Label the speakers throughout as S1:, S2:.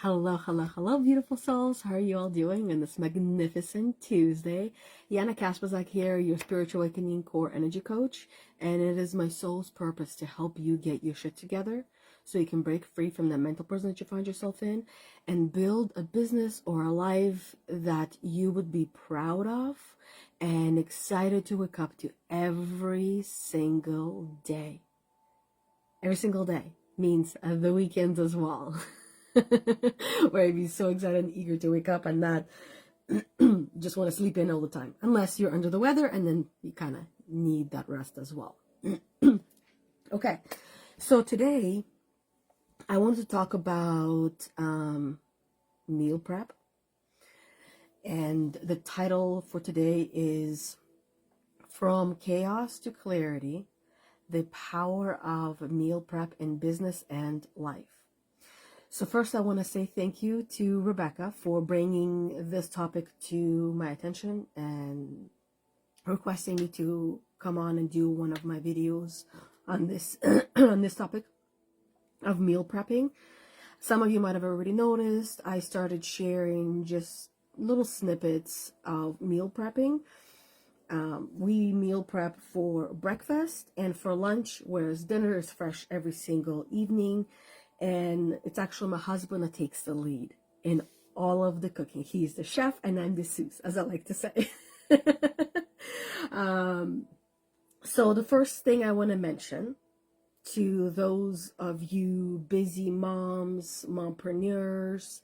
S1: Hello, hello, hello, beautiful souls. How are you all doing on this magnificent Tuesday? Yana Kasperczak here, your spiritual awakening core energy coach, and it is my soul's purpose to help you get your shit together so you can break free from that mental prison that you find yourself in and build a business or a life that you would be proud of and excited to wake up to every single day. Every single day means the weekends as well. Where I'd be so excited and eager to wake up and not just want to sleep in all the time. Unless you're under the weather and then you kind of need that rest as well. Okay, so today I want to talk about meal prep. And the title for today is From Chaos to Clarity, the Power of Meal Prep in Business and Life. So first I want to say thank you to Rebecca for bringing this topic to my attention and requesting me to come on and do one of my videos on this on this topic of meal prepping. Some of you might have already noticed I started sharing just little snippets of meal prepping. We meal prep for breakfast and for lunch, whereas dinner is fresh every single evening. And it's actually my husband that takes the lead in all of the cooking. He's the chef and I'm the sous, as I like to say. So the first thing I want to mention to those of you busy moms, mompreneurs,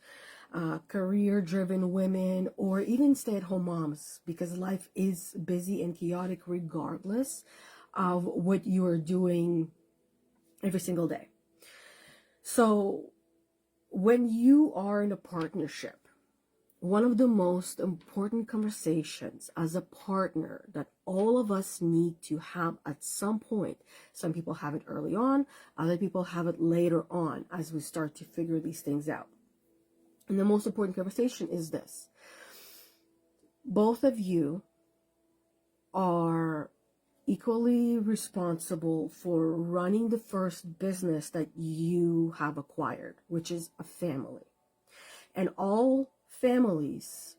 S1: career-driven women, or even stay-at-home moms, because life is busy and chaotic regardless of what you are doing every single day. So when you are in a partnership, one of the most important conversations as a partner that all of us need to have at some point, some people have it early on, other people have it later on as we start to figure these things out. And the most important conversation is this. Both of you are equally responsible for running the first business that you have acquired, which is a family. And all families,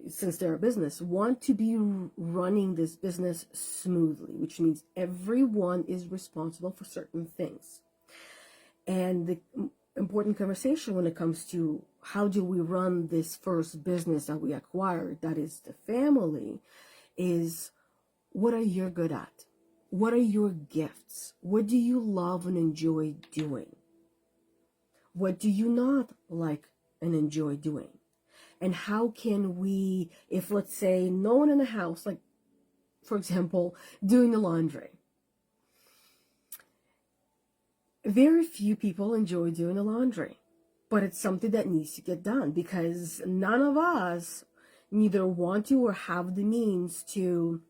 S1: since they're a business, want to be running this business smoothly, which means everyone is responsible for certain things. And the important conversation when it comes to how do we run this first business that we acquired, that is the family, is what are you good at? What are your gifts? What do you love and enjoy doing? What do you not like and enjoy doing? And how can we, if let's say no one in the house, like for example, doing the laundry. Very few people enjoy doing the laundry, but it's something that needs to get done because none of us neither want to or have the means to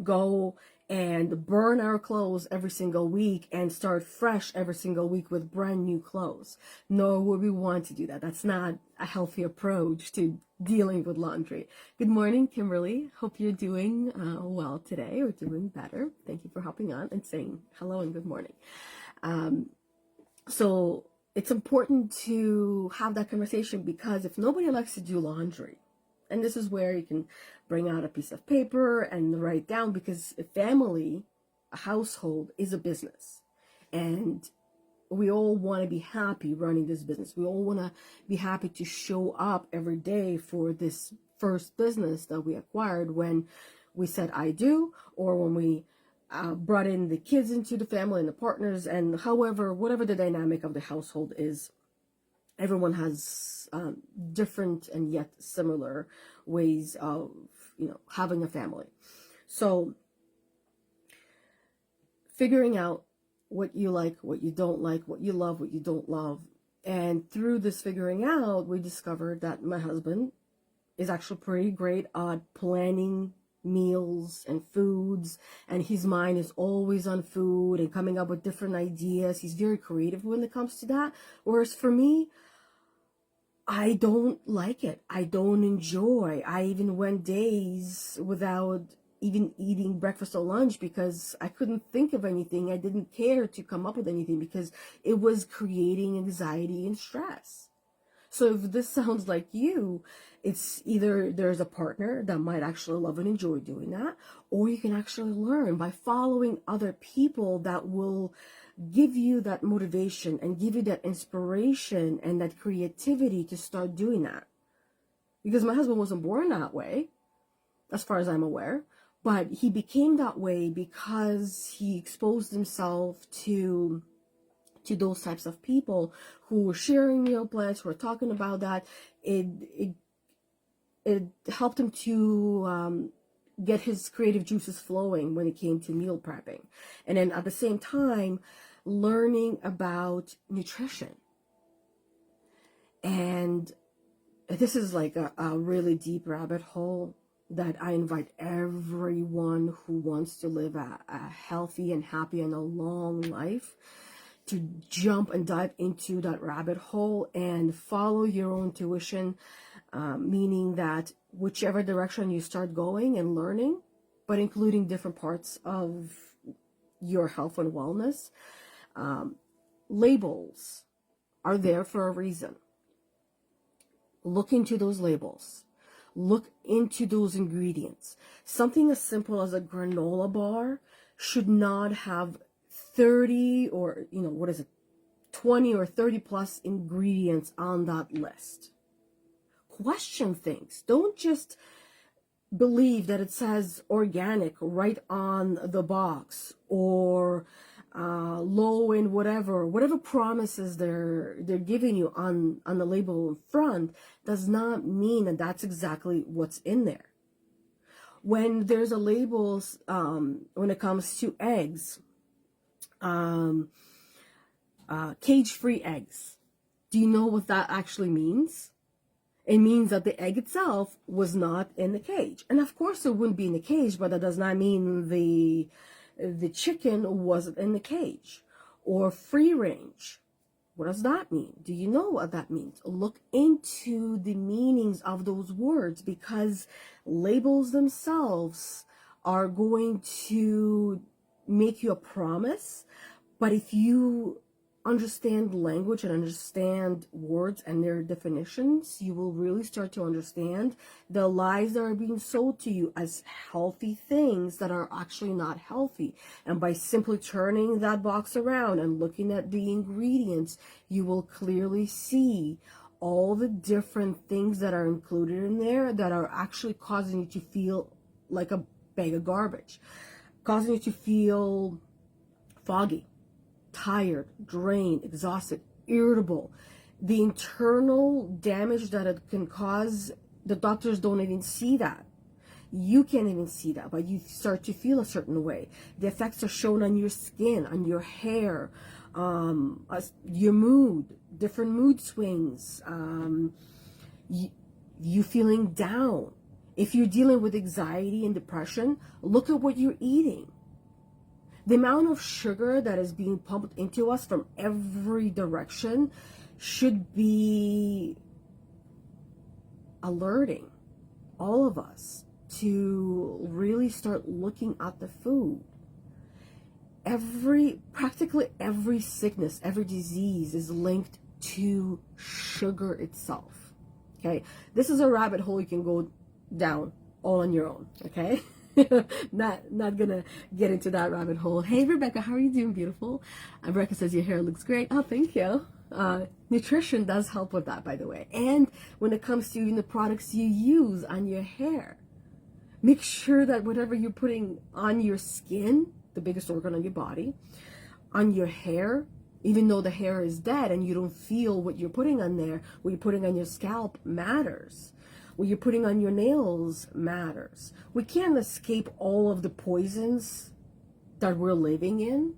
S1: go and burn our clothes every single week and start fresh every single week with brand new clothes. Nor would we want to do that. That's not a healthy approach to dealing with laundry. Good morning, Kimberly. Hope you're doing well today or doing better. Thank you for hopping on and saying hello and good morning. So it's important to have that conversation because if nobody likes to do laundry, and this is where you can bring out a piece of paper and write down, because a family, a household is a business. And we all want to be happy running this business. We all want to be happy to show up every day for this first business that we acquired when we said I do, or when we brought in the kids into the family and the partners, and whatever the dynamic of the household is. Everyone has different and yet similar ways of, having a family. So figuring out what you like, what you don't like, what you love, what you don't love. And through this figuring out, we discovered that my husband is actually pretty great at planning meals and foods, and his mind is always on food and coming up with different ideas. He's very creative when it comes to that. Whereas for me, I don't like it. I don't enjoy. I even went days without even eating breakfast or lunch because I couldn't think of anything. I didn't care to come up with anything because it was creating anxiety and stress. So if this sounds like you, it's either there's a partner that might actually love and enjoy doing that, or you can actually learn by following other people that will give you that motivation and give you that inspiration and that creativity to start doing that. Because my husband wasn't born that way, as far as I'm aware, but he became that way because he exposed himself to those types of people who were sharing meal plans, who were talking about that. It helped him to get his creative juices flowing when it came to meal prepping. And then at the same time, learning about nutrition. And this is like a really deep rabbit hole that I invite everyone who wants to live a healthy and happy and a long life to jump and dive into that rabbit hole and follow your own intuition, meaning that whichever direction you start going and learning, but including different parts of your health and wellness, labels are there for a reason. Look into those labels. Look into those ingredients. Something as simple as a granola bar should not have 30 or, 20 or 30 plus ingredients on that list. Question things. Don't just believe that it says organic right on the box, or low in whatever promises they're giving you on the label in front does not mean that that's exactly what's in there. When there's a labels, when it comes to eggs, cage-free eggs, do you know what that actually means? It means that the egg itself was not in the cage. And of course it wouldn't be in the cage, but that does not mean the chicken wasn't in the cage. Or free range. What does that mean? Do you know what that means? Look into the meanings of those words, because labels themselves are going to make you a promise. But if you understand language and understand words and their definitions, you will really start to understand the lies that are being sold to you as healthy things that are actually not healthy. And by simply turning that box around and looking at the ingredients, you will clearly see all the different things that are included in there that are actually causing you to feel like a bag of garbage, causing you to feel foggy, tired, drained, exhausted, irritable. The internal damage that it can cause, the doctors don't even see that. You can't even see that, but you start to feel a certain way. The effects are shown on your skin, on your hair, your mood, different mood swings, you feeling down. If you're dealing with anxiety and depression, look at what you're eating. The amount of sugar that is being pumped into us from every direction should be alerting all of us to really start looking at the food. Practically every sickness, every disease is linked to sugar itself. Okay, this is a rabbit hole you can go down all on your own. Okay. not gonna get into that rabbit hole. Hey Rebecca, how are you doing, beautiful? Rebecca says your hair looks great. Oh, thank you. Nutrition does help with that, by the way. And when it comes to even the products you use on your hair, make sure that whatever you're putting on your skin, the biggest organ on your body, on your hair, even though the hair is dead and you don't feel what you're putting on there, what you're putting on your scalp matters. What you're putting on your nails matters. We can't escape all of the poisons that we're living in,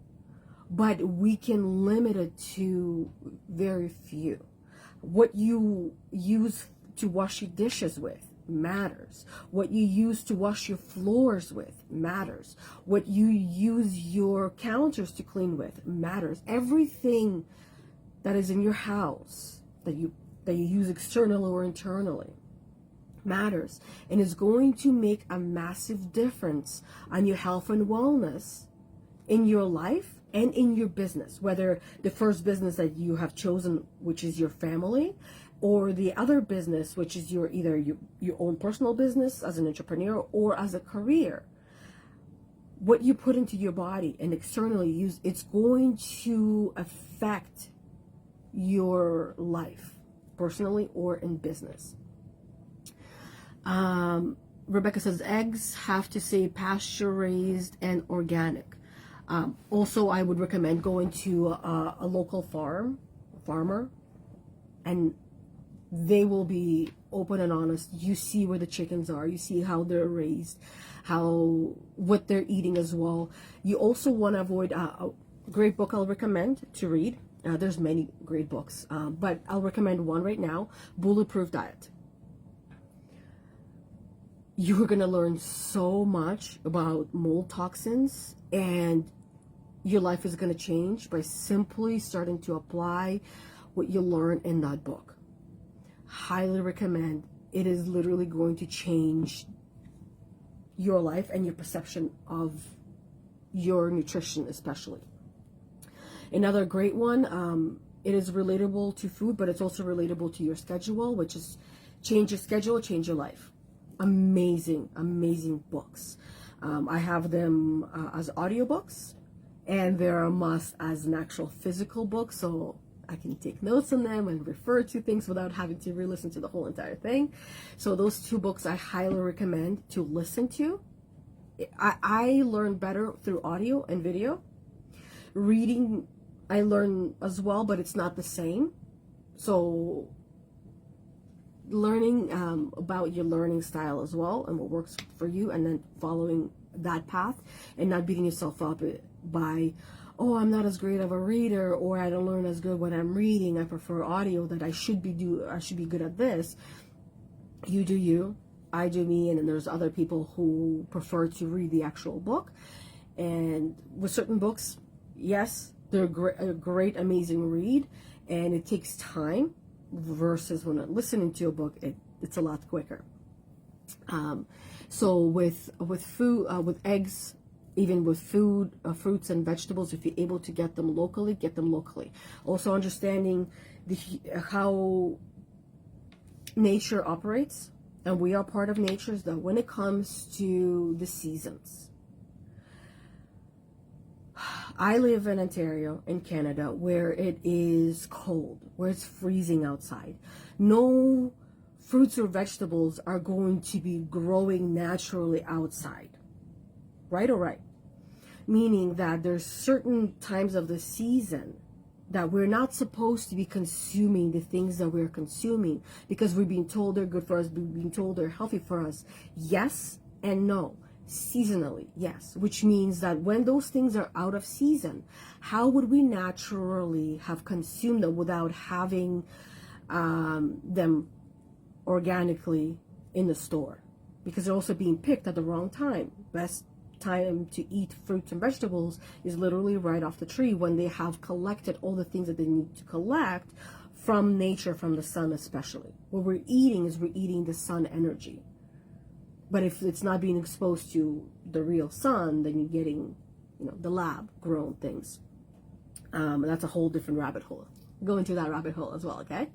S1: but we can limit it to very few. What you use to wash your dishes with matters. What you use to wash your floors with matters. What you use your counters to clean with matters. Everything that is in your house that you use externally or internally matters, and is going to make a massive difference on your health and wellness in your life and in your business, whether the first business that you have chosen, which is your family, or the other business, which is either your own personal business as an entrepreneur or as a career. What you put into your body and externally use, it's going to affect your life, personally or in business. Rebecca says eggs have to say pasture raised and organic. Also, I would recommend going to a local farmer, and they will be open and honest. You see where the chickens are, you see how they're raised, what they're eating as well. You also want to avoid a great book I'll recommend to read. There's many great books, but I'll recommend one right now, Bulletproof Diet. You're going to learn so much about mold toxins, and your life is going to change by simply starting to apply what you learn in that book. Highly recommend. It is literally going to change your life and your perception of your nutrition, especially. Another great one, it is relatable to food, but it's also relatable to your schedule, which is Change Your Schedule, Change Your Life. Amazing, amazing books. I have them as audiobooks, and they're a must as an actual physical book, so I can take notes on them and refer to things without having to re-listen to the whole entire thing. So those two books I highly recommend to listen to. I learn better through audio and video. Reading, I learn as well, but it's not the same. So learning about your learning style as well and what works for you, and then following that path and not beating yourself up by, oh, I'm not as great of a reader, or I don't learn as good when I'm reading, I prefer audio, that I should be good at this. You do you, I do me, and then there's other people who prefer to read the actual book. And with certain books, yes, they're a great, amazing read, and it takes time, versus when I'm listening to a book, it's a lot quicker. So with food, with eggs, even with food, fruits and vegetables, if you're able to get them locally, get them locally. Also understanding how nature operates, and we are part of nature, is that when it comes to the seasons, I live in Ontario, in Canada, where it is cold, where it's freezing outside. No fruits or vegetables are going to be growing naturally outside. Right or right? Meaning that there's certain times of the season that we're not supposed to be consuming the things that we're consuming, because we're being told they're good for us, we're being told they're healthy for us. Yes and no. Seasonally, yes, which means that when those things are out of season, how would we naturally have consumed them without having them organically in the store? Because they're also being picked at the wrong time. Best time to eat fruits and vegetables is literally right off the tree, when they have collected all the things that they need to collect from nature, from the sun especially. What we're eating is we're eating the sun energy. But if it's not being exposed to the real sun, then you're getting, the lab grown things. That's a whole different rabbit hole. Go into that rabbit hole as well, okay?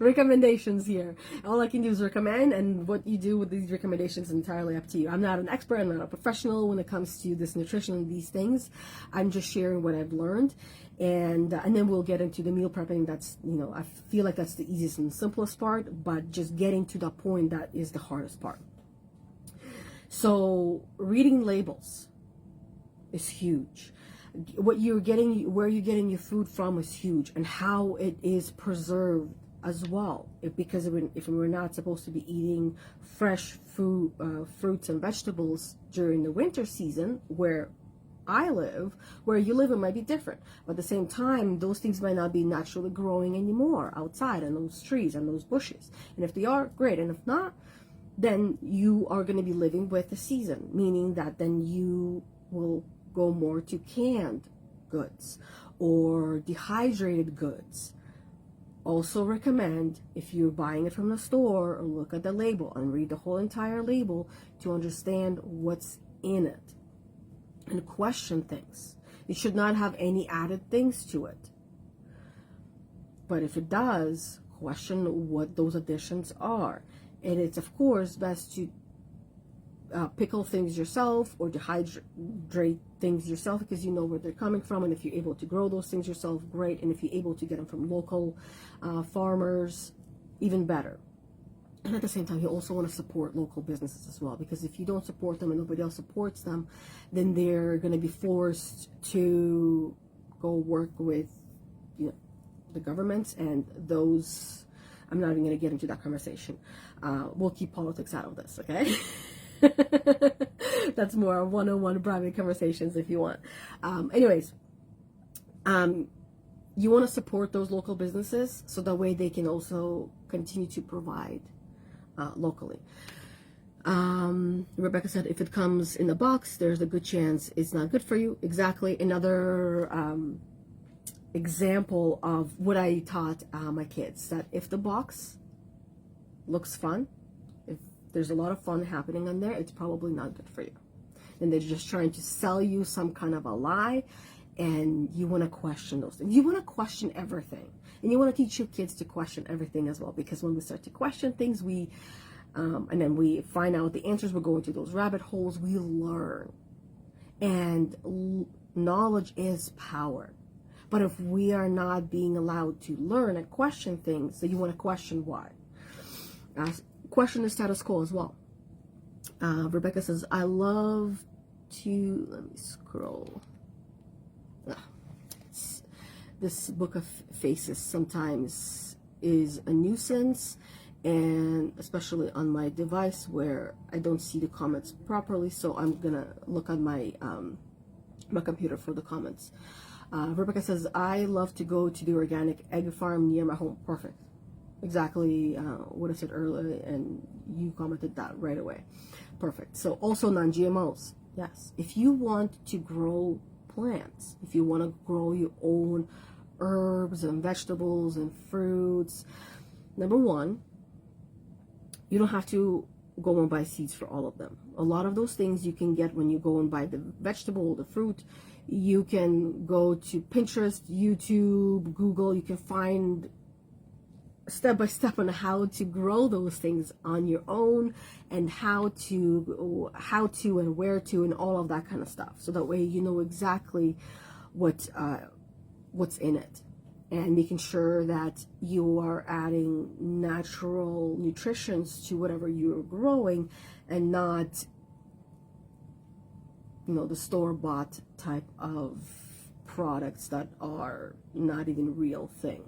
S1: Recommendations here. All I can do is recommend, and what you do with these recommendations is entirely up to you. I'm not an expert, I'm not a professional when it comes to this nutrition and these things. I'm just sharing what I've learned. And then we'll get into the meal prepping. That's, I feel like that's the easiest and simplest part, but just getting to that point, that is the hardest part. So reading labels is huge. What you're getting, where you're getting your food from is huge, and how it is preserved as well. Because if we're not supposed to be eating fresh food, fruits and vegetables during the winter season, where I live, where you live, it might be different. But at the same time, those things might not be naturally growing anymore outside in those trees and those bushes. And if they are, great. And if not, then you are going to be living with the season, meaning that then you will go more to canned goods or dehydrated goods. Also recommend, if you're buying it from the store, or look at the label and read the whole entire label to understand what's in it, and question things. It should not have any added things to it. But if it does, question what those additions are. And it's, of course, best to pickle things yourself or dehydrate things yourself, because you know where they're coming from. And if you're able to grow those things yourself, great. And if you're able to get them from local farmers, even better. And at the same time, you also want to support local businesses as well, because if you don't support them and nobody else supports them, then they're going to be forced to go work with, you know, the governments and those. I'm not even going to get into that conversation. We'll keep politics out of this, okay? That's more one-on-one private conversations if you want. Anyways, you want to support those local businesses so that way they can also continue to provide locally. Rebecca said, if it comes in a box, there's a good chance it's not good for you. Exactly. Another example of what I taught my kids, that if the box looks fun, if there's a lot of fun happening on there, it's probably not good for you. And they're just trying to sell you some kind of a lie, and you want to question those things. You want to question everything, and you want to teach your kids to question everything as well, because when we start to question things, and then we find out the answers, we go into those rabbit holes, we learn. And knowledge is power. But if we are not being allowed to learn and question things, so you want to question why. Question the status quo as well. Rebecca says, I love to, let me scroll. This book of faces sometimes is a nuisance, and especially on my device where I don't see the comments properly, so I'm gonna look on my my computer for the comments. Rebecca says, I love to go to the organic egg farm near my home. Perfect. Exactly what I said earlier, and you commented that right away. Perfect. So also non-GMOs. Yes. If you want to grow plants, if you want to grow your own herbs and vegetables and fruits, number one, you don't have to go and buy seeds for all of them. A lot of those things you can get when you go and buy the vegetable, the fruit. You can go to Pinterest, YouTube, Google. You can find step by step on how to grow those things on your own, and how to and where to, and all of that kind of stuff. So that way you know exactly what's in it, and making sure that you are adding natural nutritions to whatever you're growing, and not, you know, the store-bought type of products that are not even real thing.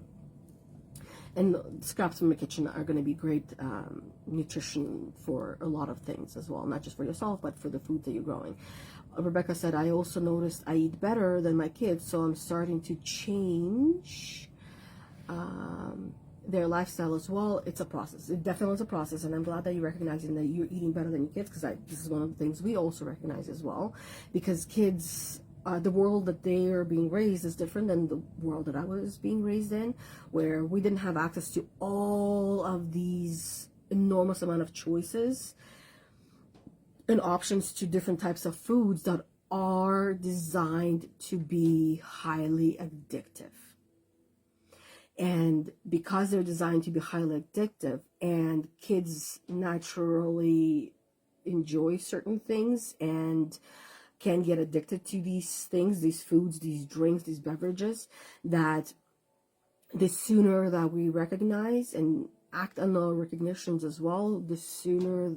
S1: And scraps from the kitchen are going to be great nutrition for a lot of things as well, not just for yourself, but for the food that you're growing. Rebecca said, I also noticed I eat better than my kids, so I'm starting to change their lifestyle as well. It's a process. It definitely is a process, and I'm glad that you're recognizing that you're eating better than your kids, because this is one of the things we also recognize as well, because kids, the world that they are being raised is different than the world that I was being raised in, where we didn't have access to all of these enormous amount of choices and options to different types of foods that are designed to be highly addictive. And because they're designed to be highly addictive, and kids naturally enjoy certain things and can get addicted to these things, these foods, these drinks, these beverages, that the sooner that we recognize and act on our recognitions as well, the sooner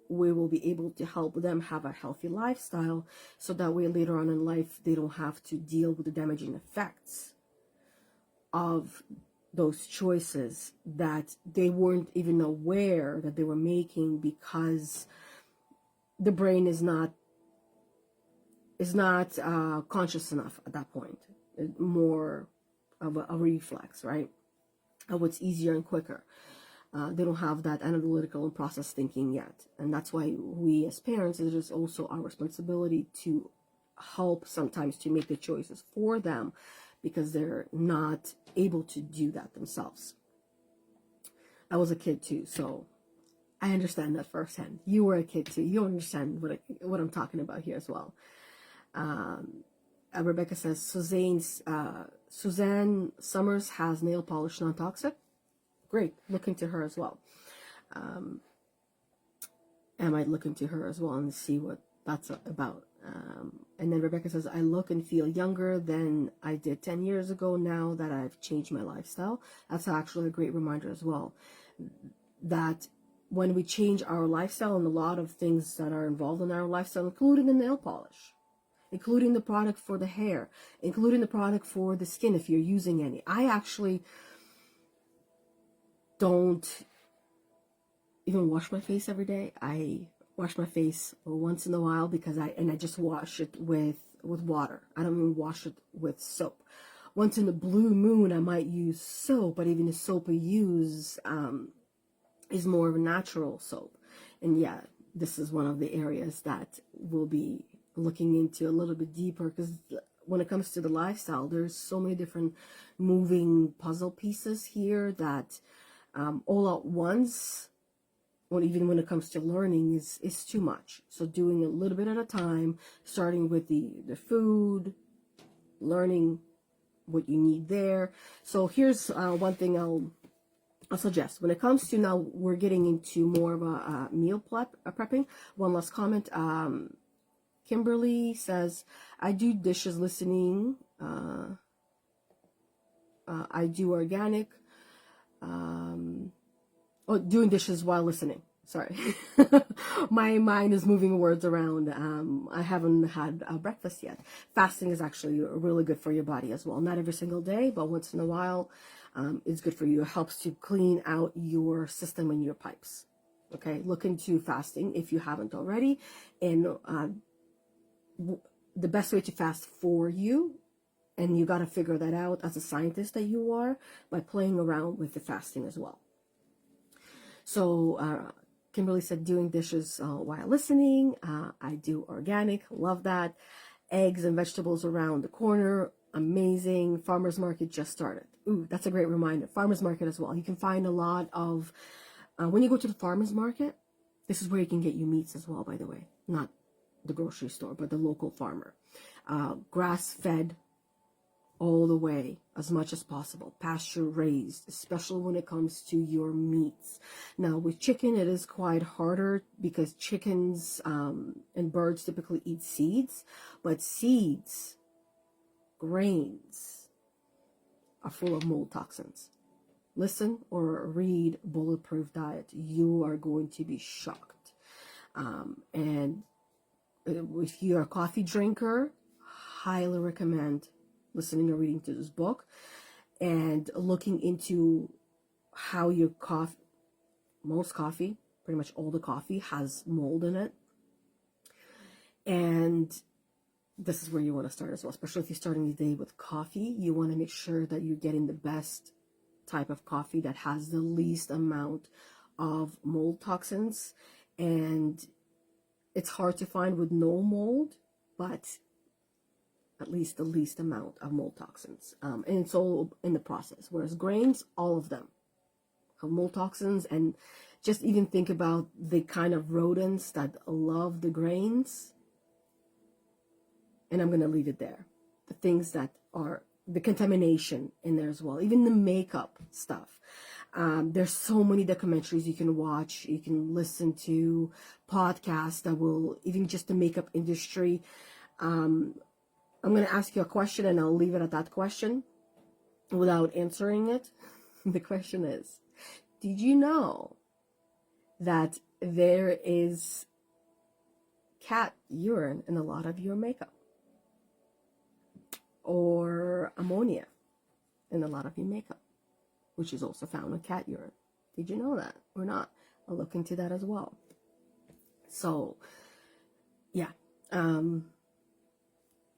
S1: we will be able to help them have a healthy lifestyle, so that way later on in life they don't have to deal with the damaging effects of those choices that they weren't even aware that they were making, because the brain is not conscious enough at that point. It's more of a reflex, right? Of what's easier and quicker. They don't have that analytical and process thinking yet. And that's why we as parents, it is also our responsibility to help sometimes to make the choices for them, because they're not able to do that themselves. I was a kid too, so I understand that firsthand. You were a kid too. You understand what I'm talking about here as well. Rebecca says, Suzanne Summers has nail polish non-toxic. Great. Look into her as well. I might look into her as well and see what that's about. And then Rebecca says, I look and feel younger than I did 10 years ago now that I've changed my lifestyle. That's actually a great reminder as well. That when we change our lifestyle and a lot of things that are involved in our lifestyle, including the nail polish, including the product for the hair, including the product for the skin if you're using any. I actually don't even wash my face every day. I wash my face once in a while because I just wash it with water. I don't even wash it with soap. Once in a blue moon, I might use soap, but even the soap I use is more of a natural soap. And yeah, this is one of the areas that we'll be looking into a little bit deeper, because when it comes to the lifestyle, there's so many different moving puzzle pieces here that all at once, or even when it comes to learning, is too much. So doing a little bit at a time, starting with the food, learning what you need there. So here's one thing I'll suggest. When it comes to, now we're getting into more of a meal prepping. One last comment. Kimberly says, I do dishes listening. I do organic. Doing dishes while listening. Sorry. My mind is moving words around. I haven't had breakfast yet. Fasting is actually really good for your body as well. Not every single day, but once in a while, it's good for you. It helps to clean out your system and your pipes. Okay, look into fasting if you haven't already. And the best way to fast for you, and you got to figure that out as a scientist that you are, by playing around with the fasting as well. So Kimberly said, doing dishes while listening. I do organic, love that. Eggs and vegetables around the corner, amazing. Farmers market just started. Ooh, that's a great reminder. Farmers market as well. You can find a lot of, when you go to the farmers market, this is where you can get your meats as well, by the way. Not the grocery store, but the local farmer. Grass-fed all the way, as much as possible. Pasture raised, especially when it comes to your meats. Now with chicken, it is quite harder because chickens and birds typically eat seeds, but seeds, grains, are full of mold toxins. Listen or read Bulletproof Diet. You are going to be shocked. And if you're a coffee drinker, highly recommend listening or reading to this book and looking into how your coffee, most coffee, pretty much all the coffee, has mold in it. And this is where you want to start as well, especially if you're starting the day with coffee. You want to make sure that you're getting the best type of coffee that has the least amount of mold toxins. And it's hard to find with no mold, but at least the least amount of mold toxins. And it's all in the process. Whereas grains, all of them have mold toxins. And just even think about the kind of rodents that love the grains. And I'm going to leave it there. The things that are the contamination in there as well. Even the makeup stuff. There's so many documentaries you can watch. You can listen to podcasts that will, even just the makeup industry. I'm going to ask you a question and I'll leave it at that question without answering it. The question is, did you know that there is cat urine in a lot of your makeup? Or ammonia in a lot of your makeup, which is also found in cat urine. Did you know that or not? I'll look into that as well. So, yeah.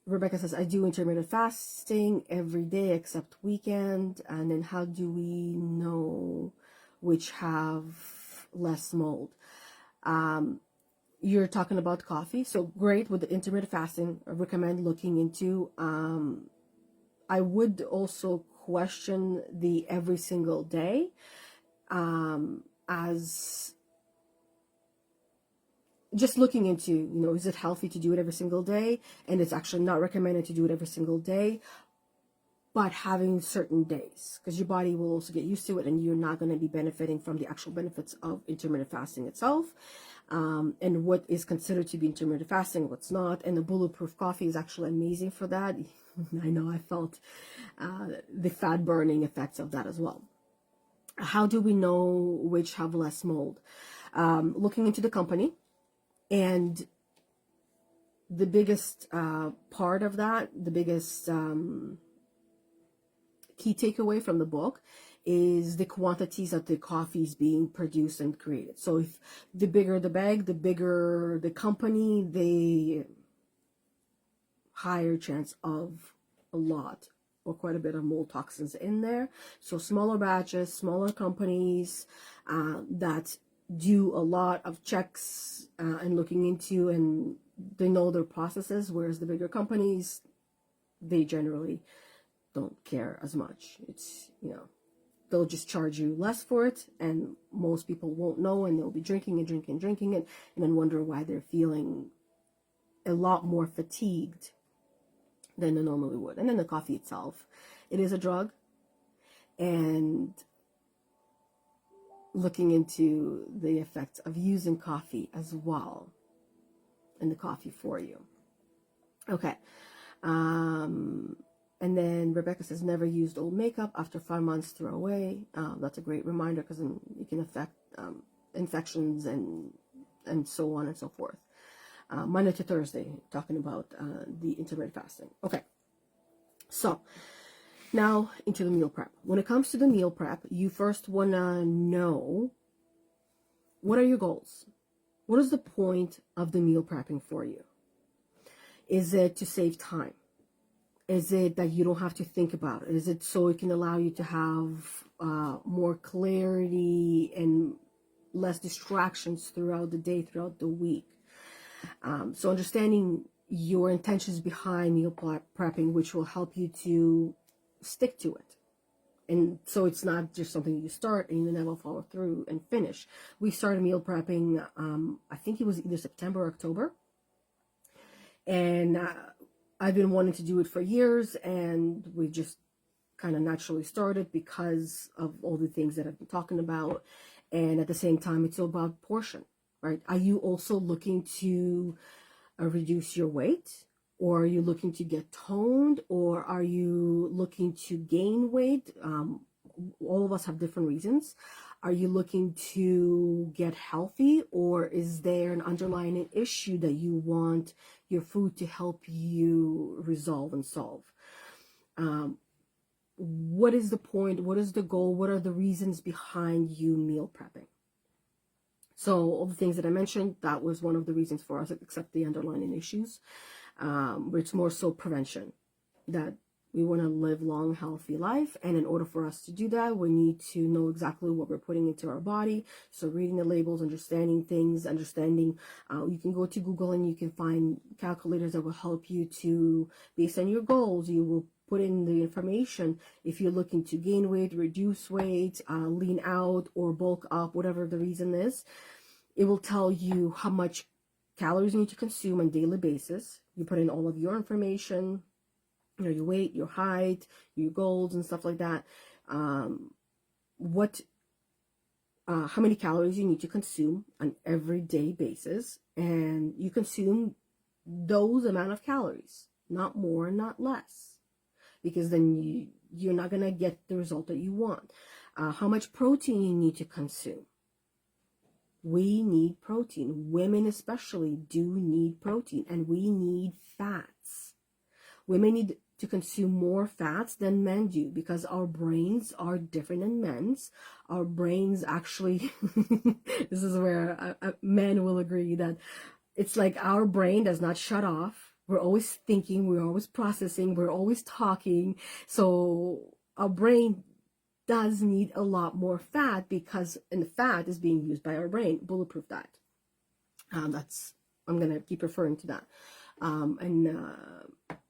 S1: Rebecca says, I do intermittent fasting every day except weekend. And then how do we know which have less mold? You're talking about coffee. So great with the intermittent fasting. I recommend looking into. I would also question the every single day, as just looking into, is it healthy to do it every single day? And it's actually not recommended to do it every single day, but having certain days, because your body will also get used to it, and you're not going to be benefiting from the actual benefits of intermittent fasting itself, and what is considered to be intermittent fasting, what's not. And the bulletproof coffee is actually amazing for that. I know I felt the fat burning effects of that as well. How do we know which have less mold? Looking into the company, and the biggest part of that, the biggest key takeaway from the book is the quantities that the coffee is being produced and created. So if the bigger the bag, the bigger the company, the higher chance of a lot or quite a bit of mold toxins in there. So smaller batches, smaller companies that do a lot of checks and looking into, and they know their processes, whereas the bigger companies, they generally don't care as much. It's, they'll just charge you less for it, and most people won't know, and they'll be drinking it, and then wonder why they're feeling a lot more fatigued than they normally would. And then the coffee itself, it is a drug, and looking into the effects of using coffee as well, and the coffee for you. Okay. And then Rebecca says, never used old makeup. After 5 months, throw away. That's a great reminder, because it can affect infections and so on and so forth. Monday to Thursday, talking about the intermittent fasting. Okay, so now into the meal prep. When it comes to the meal prep, you first want to know, what are your goals? What is the point of the meal prepping for you? Is it to save time? Is it that you don't have to think about it? Is it so it can allow you to have more clarity and less distractions throughout the day, throughout the week? So understanding your intentions behind meal prepping, which will help you to stick to it. And so it's not just something you start and you never follow through and finish. We started meal prepping, I think it was either September or October. And I've been wanting to do it for years, and we just kind of naturally started because of all the things that I've been talking about. And at the same time, it's all about portion, right? Are you also looking to reduce your weight? Or are you looking to get toned? Or are you looking to gain weight? All of us have different reasons. Are you looking to get healthy? Or is there an underlying issue that you want your food to help you resolve and solve? What is the point? What is the goal? What are the reasons behind you meal prepping? So all the things that I mentioned, that was one of the reasons for us, except the underlying issues. It's more so prevention, that we want to live long, healthy life. And in order for us to do that, we need to know exactly what we're putting into our body. So reading the labels, understanding things, you can go to Google and you can find calculators that will help you to, based on your goals, you will put in the information. If you're looking to gain weight, reduce weight, lean out, or bulk up, whatever the reason is, it will tell you how much calories you need to consume on a daily basis. You put in all of your information, your weight, your height, your goals, and stuff like that. How many calories you need to consume on everyday basis, and you consume those amount of calories, not more, not less, because then you're not gonna get the result that you want. How much protein you need to consume. We need protein. Women especially do need protein, and we need fats. Women need to consume more fats than men do, because our brains are different than men's. Our brains actually, this is where men will agree, that it's like our brain does not shut off. We're always thinking, we're always processing, we're always talking. So our brain does need a lot more fat, and the fat is being used by our brain. Bulletproof diet. I'm going to keep referring to that.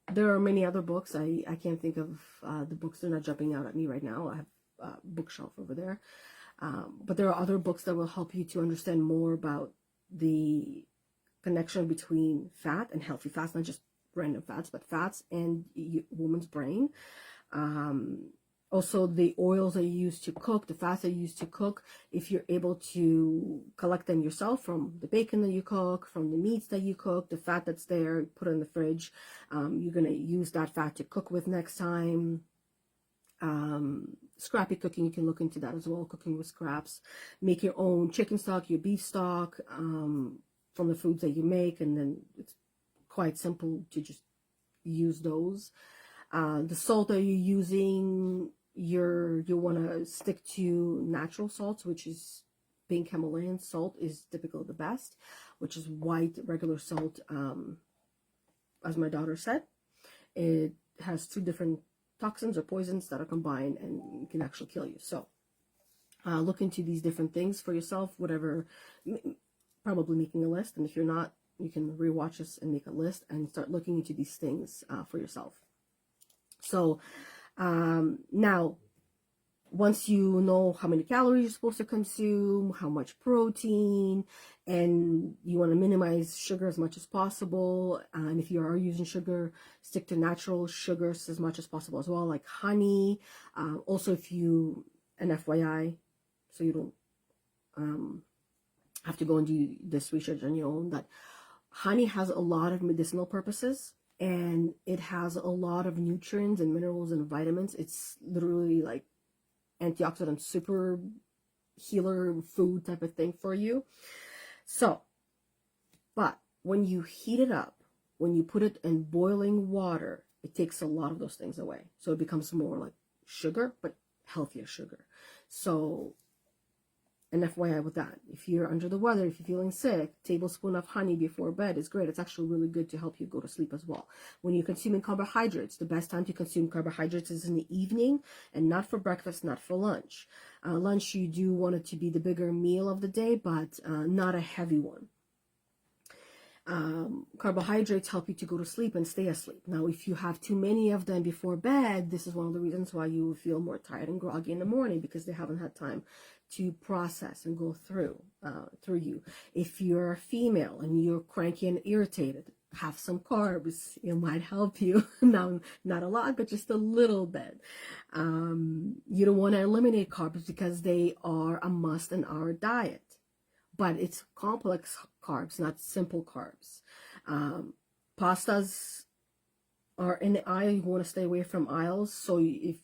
S1: There are many other books. I can't think of the books. They're not jumping out at me right now. I have a bookshelf over there. But there are other books that will help you to understand more about the connection between fat and healthy fats, not just random fats, but fats and woman's brain. Also, the oils that you use to cook, the fats that you use to cook, if you're able to collect them yourself from the bacon that you cook, from the meats that you cook, the fat that's there, put it in the fridge. You're going to use that fat to cook with next time. Scrappy cooking, you can look into that as well, cooking with scraps. Make your own chicken stock, your beef stock, from the foods that you make, and then it's quite simple to just use those. The salt that you're using, you want to stick to natural salts, which is pink Himalayan salt is typically the best, which is white regular salt. As my daughter said, it has 2 different toxins or poisons that are combined and can actually kill you. So look into these different things for yourself, whatever, probably making a list. And if you're not, you can rewatch this and make a list and start looking into these things for yourself. So now, once you know how many calories you're supposed to consume, how much protein, and you want to minimize sugar as much as possible, and if you are using sugar, stick to natural sugars as much as possible as well, like honey. Also, if you, an FYI, so you don't have to go and do this research on your own, that honey has a lot of medicinal purposes. And it has a lot of nutrients and minerals and vitamins. It's literally like antioxidant, super healer food type of thing for you. So, but when you heat it up, when you put it in boiling water, it takes a lot of those things away. So it becomes more like sugar, but healthier sugar. So, an FYI with that, if you're under the weather, if you're feeling sick, tablespoon of honey before bed is great. It's actually really good to help you go to sleep as well. When you're consuming carbohydrates, the best time to consume carbohydrates is in the evening, and not for breakfast, not for lunch. Lunch, you do want it to be the bigger meal of the day, but not a heavy one. Carbohydrates help you to go to sleep and stay asleep. Now, if you have too many of them before bed, this is one of the reasons why you feel more tired and groggy in the morning, because they haven't had time to process and go through you. If you're a female and you're cranky and irritated, have some carbs. It might help you. Now, not a lot, but just a little bit. You don't want to eliminate carbs because they are a must in our diet. But it's complex carbs, not simple carbs. Pastas are in the aisle. You want to stay away from aisles. So if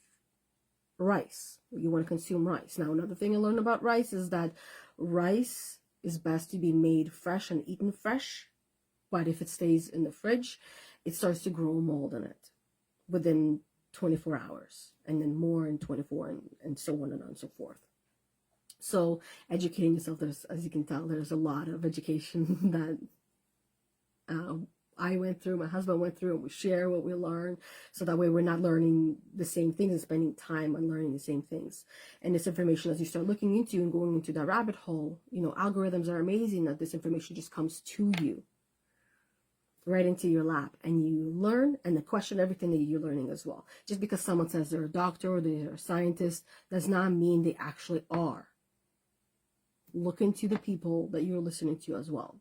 S1: rice, you want to consume rice. Now, another thing I learned about rice is that rice is best to be made fresh and eaten fresh. But if it stays in the fridge, it starts to grow mold in it within 24 hours. And then more in 24 and so on and so forth. So educating yourself, as you can tell, there's a lot of education that I went through, my husband went through, and we share what we learn, so that way we're not learning the same things and spending time on learning the same things. And this information, as you start looking into and going into that rabbit hole, algorithms are amazing that this information just comes to you, right into your lap, and you learn and question everything that you're learning as well. Just because someone says they're a doctor or they're a scientist does not mean they actually are. Look into the people that you're listening to as well.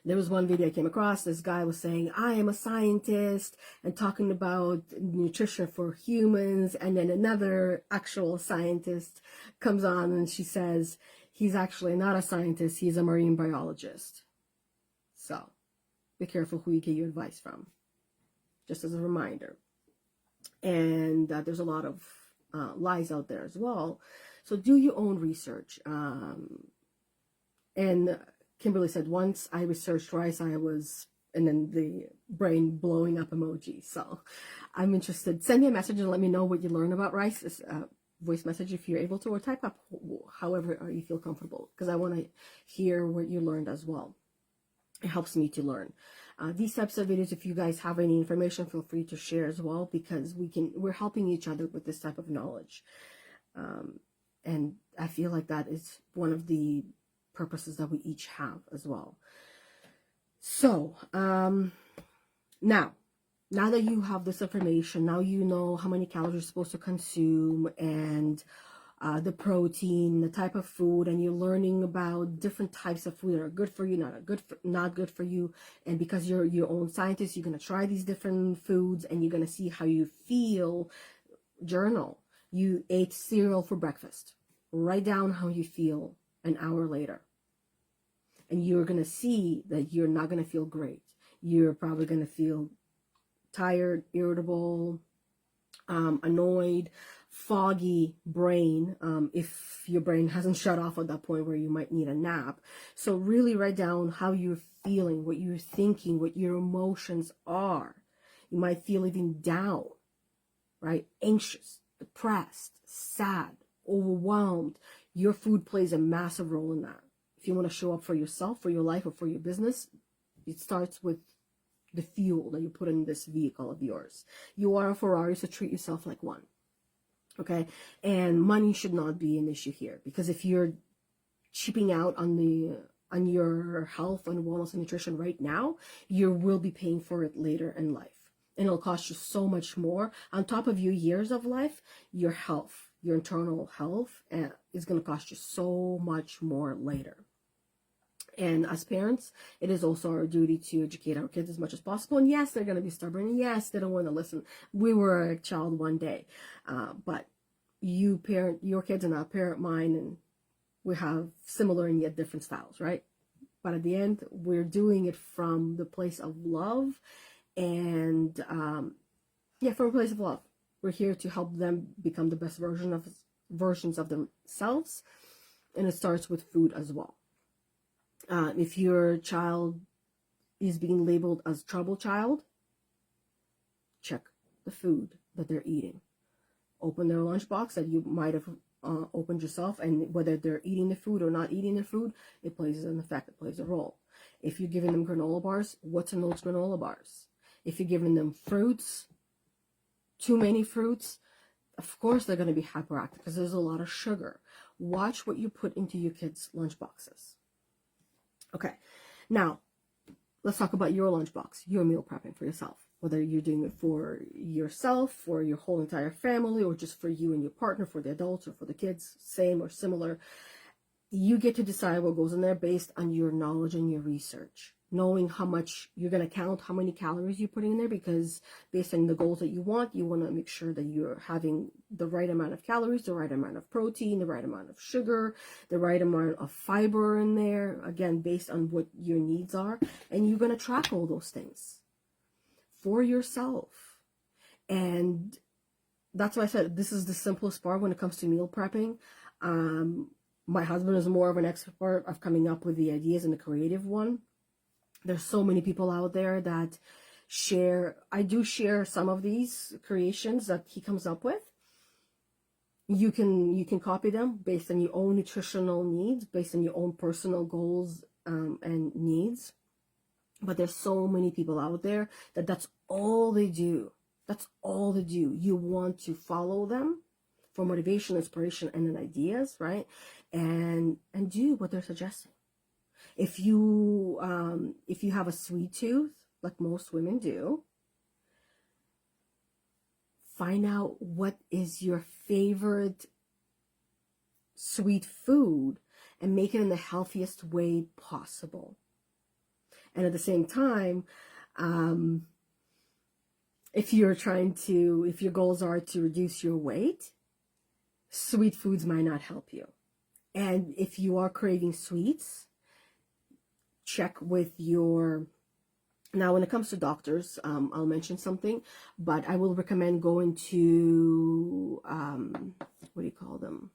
S1: There was one video I came across. This guy was saying, I am a scientist, and talking about nutrition for humans. And then another actual scientist comes on and she says, he's actually not a scientist. He's a marine biologist. So be careful who you get your advice from, just as a reminder. And there's a lot of lies out there as well. So do your own research. And Kimberly said, once I researched rice, I was, and then the brain blowing up emoji. So I'm interested. Send me a message and let me know what you learn about rice. It's a voice message if you're able to, or type up however you feel comfortable, because I want to hear what you learned as well. It helps me to learn. These types of videos, if you guys have any information, feel free to share as well, because we're helping each other with this type of knowledge. And I feel like that is one of the purposes that we each have as well. So, now that you have this information, now you know how many calories you're supposed to consume, and the protein, the type of food, and you're learning about different types of food that are good for you, not good for you. And because you're your own scientist, you're going to try these different foods and you're going to see how you feel. Journal. You ate cereal for breakfast. Write down how you feel an hour later. And you're going to see that you're not going to feel great. You're probably going to feel tired, irritable, annoyed, foggy brain, if your brain hasn't shut off at that point where you might need a nap. So really write down how you're feeling, what you're thinking, what your emotions are. You might feel even down, right? Anxious, depressed, sad, overwhelmed. Your food plays a massive role in that. If you want to show up for yourself, for your life, or for your business, it starts with the fuel that you put in this vehicle of yours. You are a Ferrari, so treat yourself like one. Okay? And money should not be an issue here, because if you're cheaping out on your health and wellness and nutrition right now, you will be paying for it later in life. And it'll cost you so much more. On top of your years of life, your health, your internal health is going to cost you so much more later. And as parents, it is also our duty to educate our kids as much as possible. And yes, they're going to be stubborn. And yes, they don't want to listen. We were a child one day. But you parent your kids and I parent mine, and we have similar and yet different styles, right? But at the end, we're doing it from the place of love. And from a place of love. We're here to help them become the best versions of themselves. And it starts with food as well. If your child is being labeled as trouble child, check the food that they're eating. Open their lunchbox that you might have opened yourself, and whether they're eating the food or not eating the food, it plays an effect, it plays a role. If you're giving them granola bars, what's in those granola bars? If you're giving them fruits, too many fruits, of course they're going to be hyperactive because there's a lot of sugar. Watch what you put into your kids' lunchboxes. Okay, now let's talk about your lunchbox, your meal prepping for yourself. Whether you're doing it for yourself, for your whole entire family, or just for you and your partner, for the adults or for the kids, same or similar. You get to decide what goes in there based on your knowledge and your research. Knowing how much you're going to count, how many calories you're putting in there, because based on the goals that you want to make sure that you're having the right amount of calories, the right amount of protein, the right amount of sugar, the right amount of fiber in there, again, based on what your needs are. And you're going to track all those things for yourself. And that's why I said this is the simplest part when it comes to meal prepping. My husband is more of an expert of coming up with the ideas and the creative one. There's so many people out there that share. I do share some of these creations that he comes up with. You can copy them based on your own nutritional needs, based on your own personal goals and needs. But there's so many people out there that's all they do. That's all they do. You want to follow them for motivation, inspiration, and then ideas, right? And do what they're suggesting. If you have a sweet tooth, like most women do, find out what is your favorite sweet food and make it in the healthiest way possible. And at the same time, if your goals are to reduce your weight, sweet foods might not help you. And if you are craving sweets, check with now when it comes to doctors, I'll mention something, but I will recommend going to, what do you call them?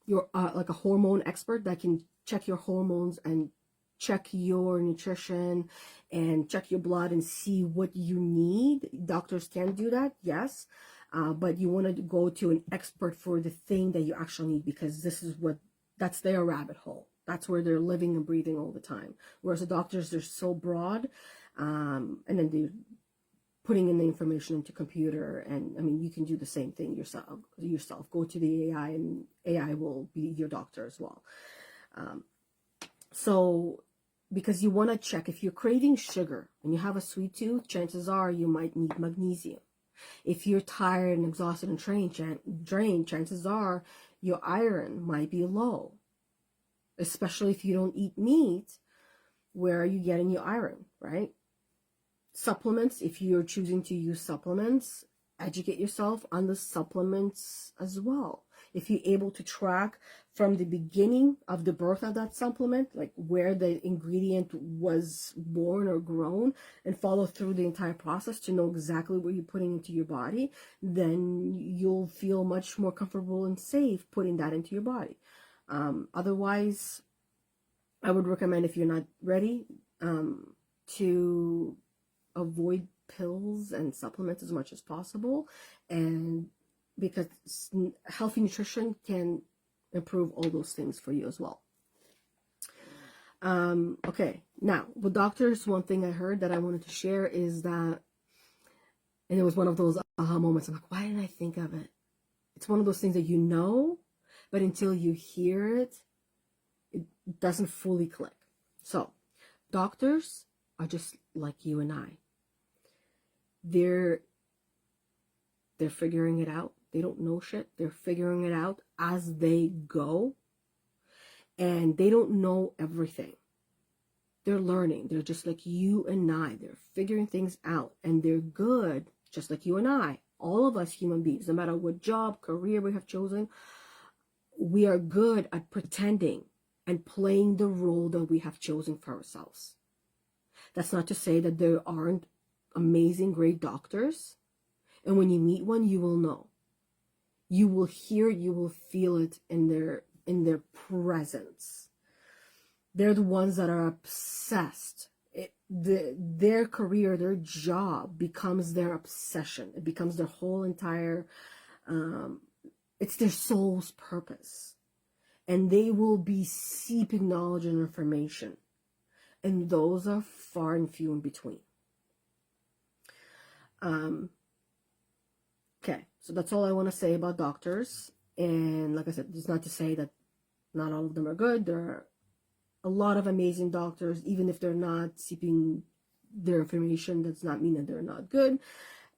S1: Your, like a hormone expert that can check your hormones and check your nutrition and check your blood and see what you need. Doctors can do that, yes. But you want to go to an expert for the thing that you actually need, because that's their rabbit hole. That's where they're living and breathing all the time. Whereas the doctors, they're so broad, and then they're putting in the information into computer. And I mean, you can do the same thing yourself. Go to the AI, and AI will be your doctor as well. So, because you want to check if you're craving sugar and you have a sweet tooth, chances are you might need magnesium. If you're tired and exhausted and drained, chances are your iron might be low, especially if you don't eat meat. Where are you getting your iron, right? Supplements, if you're choosing to use supplements, educate yourself on the supplements as well. If you're able to track from the beginning of the birth of that supplement, like where the ingredient was born or grown, and follow through the entire process to know exactly what you're putting into your body, then you'll feel much more comfortable and safe putting that into your body. Otherwise, I would recommend, if you're not ready, to avoid pills and supplements as much as possible, and because healthy nutrition can improve all those things for you as well. Okay, now with doctors, one thing I heard that I wanted to share is that, and it was one of those aha moments, I'm like, why didn't I think of it? It's one of those things that you know, but until you hear it, it doesn't fully click. So doctors are just like you and I. They're figuring it out. They don't know shit. They're figuring it out as they go. And they don't know everything. They're learning. They're just like you and I. They're figuring things out. And they're good, just like you and I. All of us human beings, no matter what job, career we have chosen, we are good at pretending and playing the role that we have chosen for ourselves. That's not to say that there aren't amazing, great doctors. And when you meet one, you will know. You will hear it, you will feel it in their presence. They're the ones that are obsessed. Their career, their job becomes their obsession. It becomes their whole entire, it's their soul's purpose. And they will be seeping knowledge and information. And those are far and few in between. Okay, so that's all I want to say about doctors. And like I said, it's not to say that not all of them are good. There are a lot of amazing doctors, even if they're not seeping their information, does not mean that they're not good.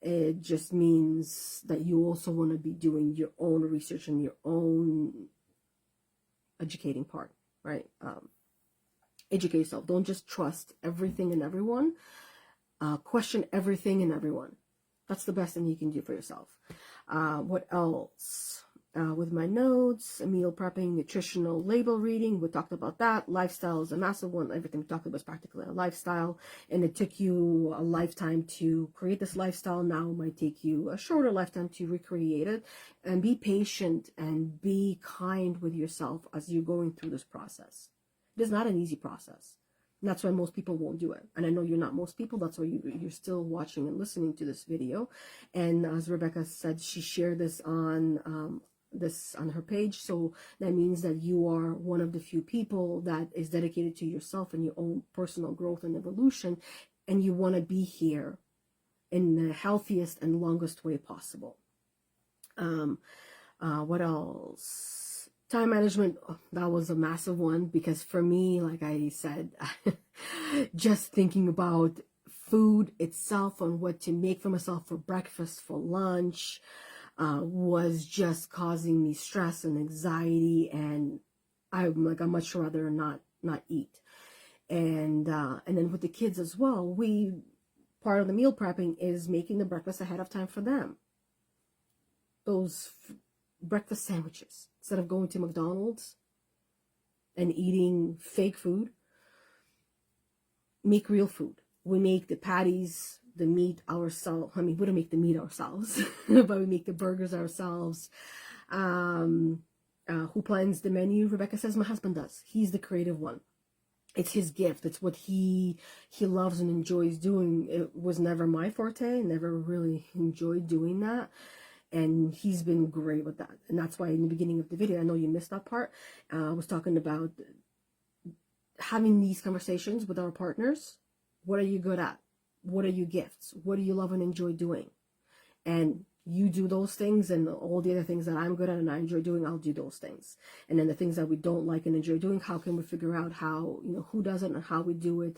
S1: It just means that you also want to be doing your own research and your own educating part, right? Educate yourself. Don't just trust everything and everyone. Question everything and everyone. That's the best thing you can do for yourself. What else? With my notes, meal prepping, nutritional label reading, we talked about that. Lifestyle is a massive one. Everything we talked about is practically a lifestyle. And it took you a lifetime to create this lifestyle. Now it might take you a shorter lifetime to recreate it. And be patient and be kind with yourself as you're going through this process. It is not an easy process. And that's why most people won't do it. And I know you're not most people. That's why you're still watching and listening to this video. And as Rebecca said, she shared this on her page. So that means that you are one of the few people that is dedicated to yourself and your own personal growth and evolution. And you want to be here in the healthiest and longest way possible. What else? Time management, that was a massive one, because for me, like I said, just thinking about food itself and what to make for myself for breakfast, for lunch, was just causing me stress and anxiety, and I'm like, I'd much rather not eat. And then with the kids as well, part of the meal prepping is making the breakfast ahead of time for them. Those breakfast sandwiches, instead of going to McDonald's and eating fake food, make real food. We make the patties, the meat ourselves. I mean, we don't make the meat ourselves, but we make the burgers ourselves. Who plans the menu? Rebecca says my husband does. He's the creative one. It's his gift. It's what he loves and enjoys doing. It was never my forte. Never really enjoyed doing that. And he's been great with that. And that's why in the beginning of the video, I know you missed that part, I was talking about having these conversations with our partners. What are you good at? What are your gifts? What do you love and enjoy doing? And you do those things, and all the other things that I'm good at and I enjoy doing, I'll do those things. And then the things that we don't like and enjoy doing, how can we figure out how, who does it and how we do it,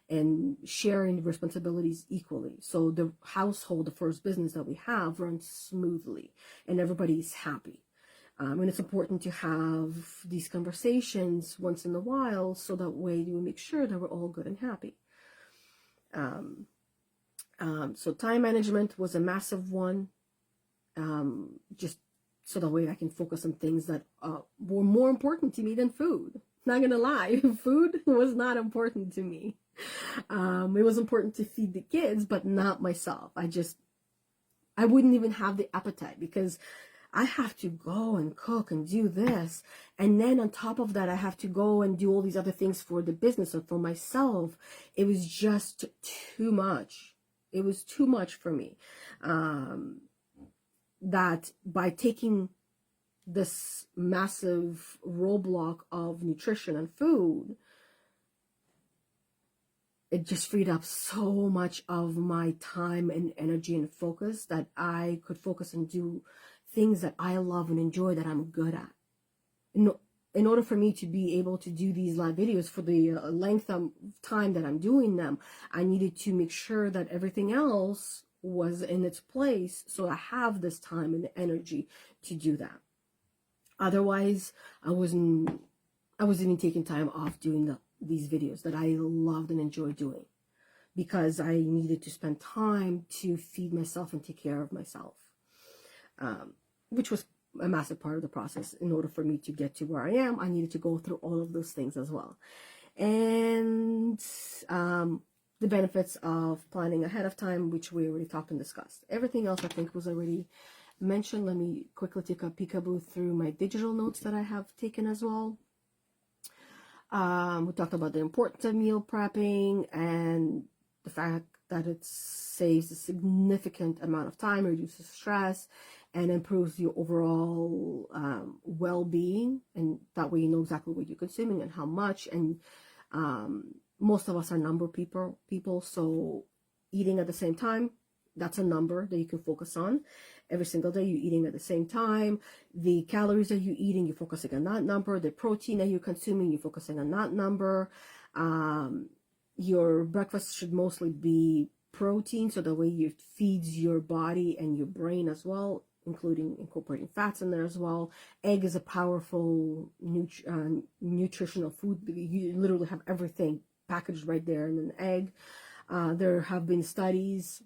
S1: and sharing the responsibilities equally. So the household, the first business that we have, runs smoothly and everybody's happy. And it's important to have these conversations once in a while so that way we make sure that we're all good and happy. So time management was a massive one. Just so that way I can focus on things that were more important to me than food. Not gonna lie, food was not important to me. It was important to feed the kids, but not myself. I wouldn't even have the appetite because I have to go and cook and do this. And then on top of that, I have to go and do all these other things for the business or for myself. It was just too much. It was too much for me. That by taking this massive roadblock of nutrition and food, it just freed up so much of my time and energy and focus that I could focus and do things that I love and enjoy, that I'm good at. In order for me to be able to do these live videos for the length of time that I'm doing them, I needed to make sure that everything else was in its place, so I have this time and energy to do that. Otherwise, I wasn't even taking time off doing these videos that I loved and enjoyed doing, because I needed to spend time to feed myself and take care of myself, which was a massive part of the process. In order for me to get to where I am, I needed to go through all of those things as well. And the benefits of planning ahead of time, which we already talked and discussed. Everything else I think was already mentioned. Let me quickly take a peekaboo through my digital notes that I have taken as well. We talked about the importance of meal prepping and the fact that it saves a significant amount of time, reduces stress, and improves your overall well-being. And that way you know exactly what you're consuming and how much. And most of us are number people, so eating at the same time, that's a number that you can focus on. Every single day you're eating at the same time. The calories that you're eating, you're focusing on that number. The protein that you're consuming, you're focusing on that number. Your breakfast should mostly be protein, so that way it feeds your body and your brain as well, including incorporating fats in there as well. Egg is a powerful nutritional food. You literally have everything packaged right there in an egg. There have been studies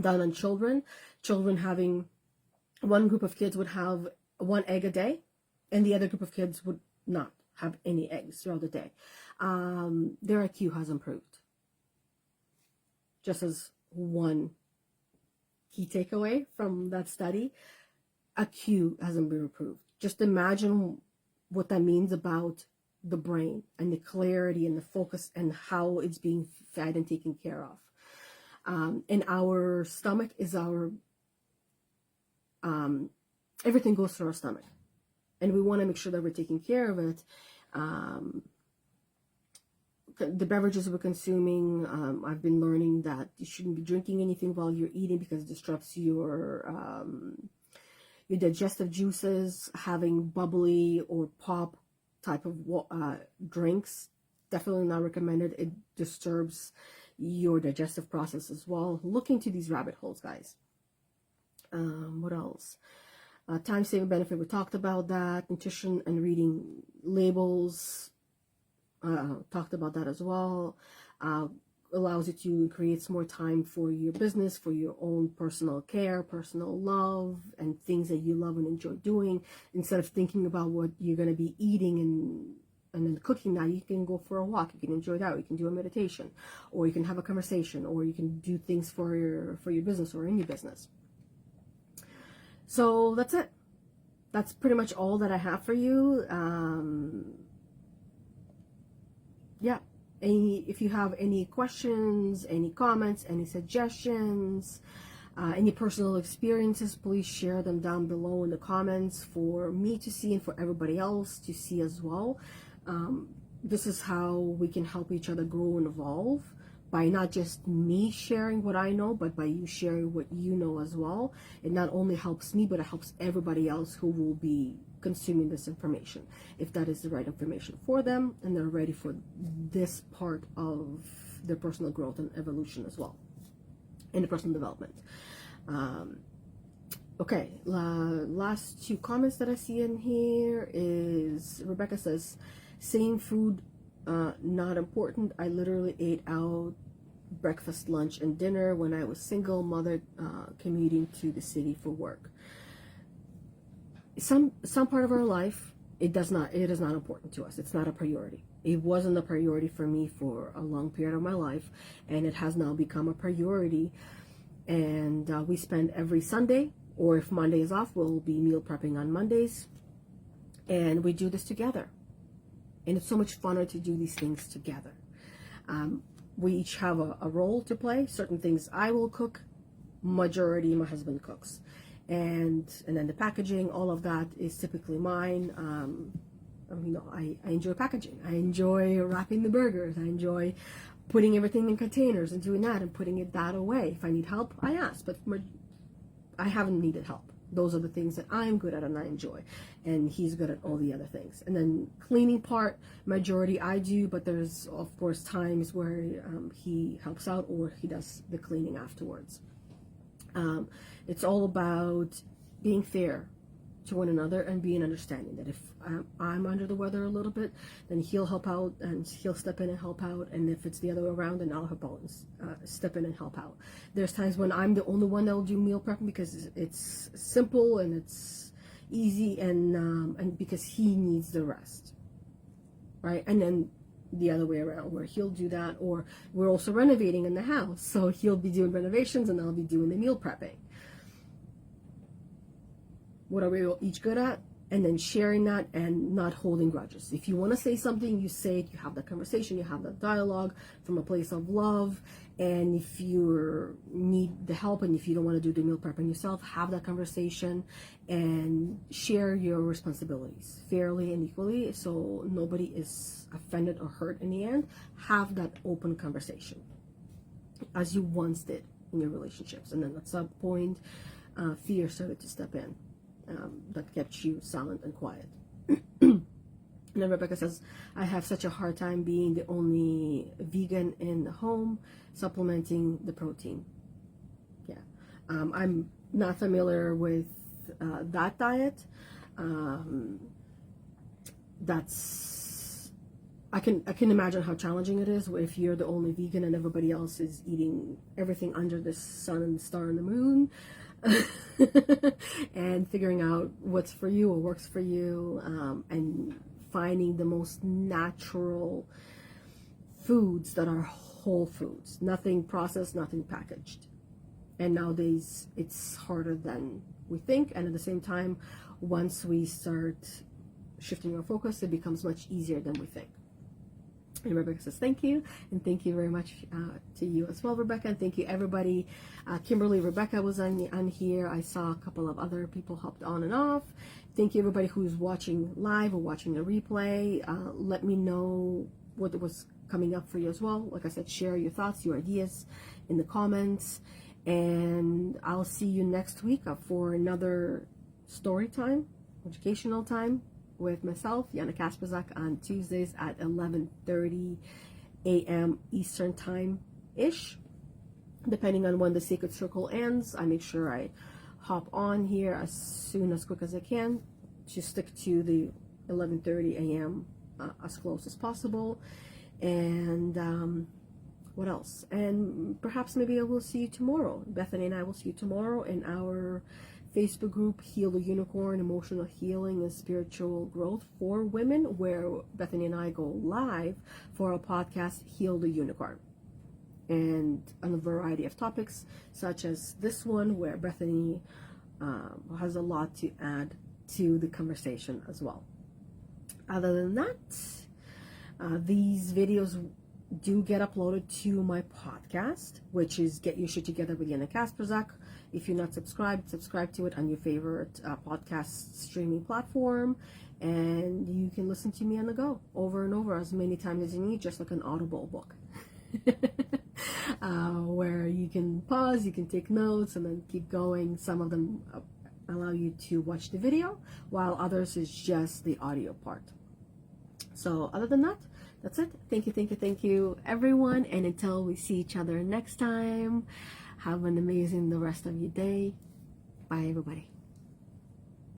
S1: done on children. Children having, one group of kids would have 1 egg a day, and the other group of kids would not have any eggs throughout the day. Their IQ has improved. Just as one key takeaway from that study, IQ hasn't been improved. Just imagine what that means about the brain and the clarity and the focus and how it's being fed and taken care of. And our stomach is our, everything goes through our stomach, and we want to make sure that we're taking care of it. The beverages we're consuming, I've been learning that you shouldn't be drinking anything while you're eating because it disrupts your digestive juices. Having bubbly or pop type of drinks, definitely not recommended. It disturbs your digestive process as well. Look into these rabbit holes, guys. What else? Time-saving benefit, we talked about that. Nutrition and reading labels, talked about that as well. Allows you to create more time for your business, for your own personal care, personal love, and things that you love and enjoy doing. Instead of thinking about what you're going to be eating and then cooking that, you can go for a walk. You can enjoy that. Or you can do a meditation, or you can have a conversation, or you can do things for your business or in your business. So that's it. That's pretty much all that I have for you. Yeah. If you have any questions, any comments, any suggestions, any personal experiences, please share them down below in the comments for me to see and for everybody else to see as well. This is how we can help each other grow and evolve, by not just me sharing what I know, but by you sharing what you know as well. It not only helps me, but it helps everybody else who will be consuming this information, if that is the right information for them and they're ready for this part of their personal growth and evolution as well, in the personal development. Okay, last two comments that I see in here is Rebecca says, same food, not important. I literally ate out breakfast, lunch, and dinner when I was single mother, commuting to the city for work. Some part of our life, it is not important to us. It's not a priority. It wasn't a priority for me for a long period of my life, and it has now become a priority. And we spend every Sunday, or if Monday is off, we'll be meal prepping on Mondays, and we do this together. And it's so much funner to do these things together. We each have a role to play. Certain things I will cook, majority my husband cooks. And then the packaging, all of that is typically mine. I enjoy packaging. I enjoy wrapping the burgers. I enjoy putting everything in containers and doing that and putting it that away. If I need help, I ask, but I haven't needed help. Those are the things that I'm good at and I enjoy, and he's good at all the other things. And then cleaning part, majority I do, but there's of course times where he helps out or he does the cleaning afterwards. It's all about being fair to one another and being understanding that if I'm under the weather a little bit, then he'll help out and he'll step in and help out, and if it's the other way around, then I'll help out and step in and help out. There's times when I'm the only one that will do meal prepping because it's simple and it's easy, and because he needs the rest, right? And then the other way around, where he'll do that, or we're also renovating in the house, so he'll be doing renovations and I'll be doing the meal prepping. What are we each good at? And then sharing that and not holding grudges. If you want to say something, you say it, you have that conversation, you have that dialogue from a place of love. And if you need the help and if you don't want to do the meal prepping yourself, have that conversation and share your responsibilities fairly and equally so nobody is offended or hurt in the end. Have that open conversation as you once did in your relationships. And then at some point, fear started to step in. That kept you silent and quiet. And then Rebecca says, I have such a hard time being the only vegan in the home, supplementing the protein. Yeah. I'm not familiar with that diet. I can imagine how challenging it is if you're the only vegan and everybody else is eating everything under the sun and the star and the moon. And figuring out what's for you or works for you, and finding the most natural foods that are whole foods, nothing processed, nothing packaged. And nowadays it's harder than we think, and at the same time, once we start shifting our focus, it becomes much easier than we think. And Rebecca says thank you, and thank you very much to you as well, Rebecca, and thank you everybody. Kimberly, Rebecca was on here. I saw a couple of other people hopped on and off. Thank you everybody who's watching live or watching the replay. Let me know what was coming up for you as well. Like I said, share your thoughts, your ideas in the comments, and I'll see you next week for another story time, educational time, with myself, Yana Kasperczak, on Tuesdays at 11:30 a.m. Eastern Time-ish. Depending on when the Sacred Circle ends, I make sure I hop on here as quick as I can to stick to the 11:30 a.m. As close as possible. And what else? And perhaps maybe I will see you tomorrow. Bethany and I will see you tomorrow in our Facebook group, Heal the Unicorn, Emotional Healing and Spiritual Growth for Women, where Bethany and I go live for our podcast, Heal the Unicorn. And on a variety of topics, such as this one, where Bethany has a lot to add to the conversation as well. Other than that, these videos do get uploaded to my podcast, which is Get Your Shit Together with Yana Kasperczak. If you're not subscribed, subscribe to it on your favorite podcast streaming platform, and you can listen to me on the go over and over as many times as you need, just like an Audible book. Where you can pause, you can take notes, and then keep going. Some of them allow you to watch the video, while others is just the audio part. So other than that, that's it. Thank you, everyone. And until we see each other next time, have an amazing the rest of your day. Bye, everybody.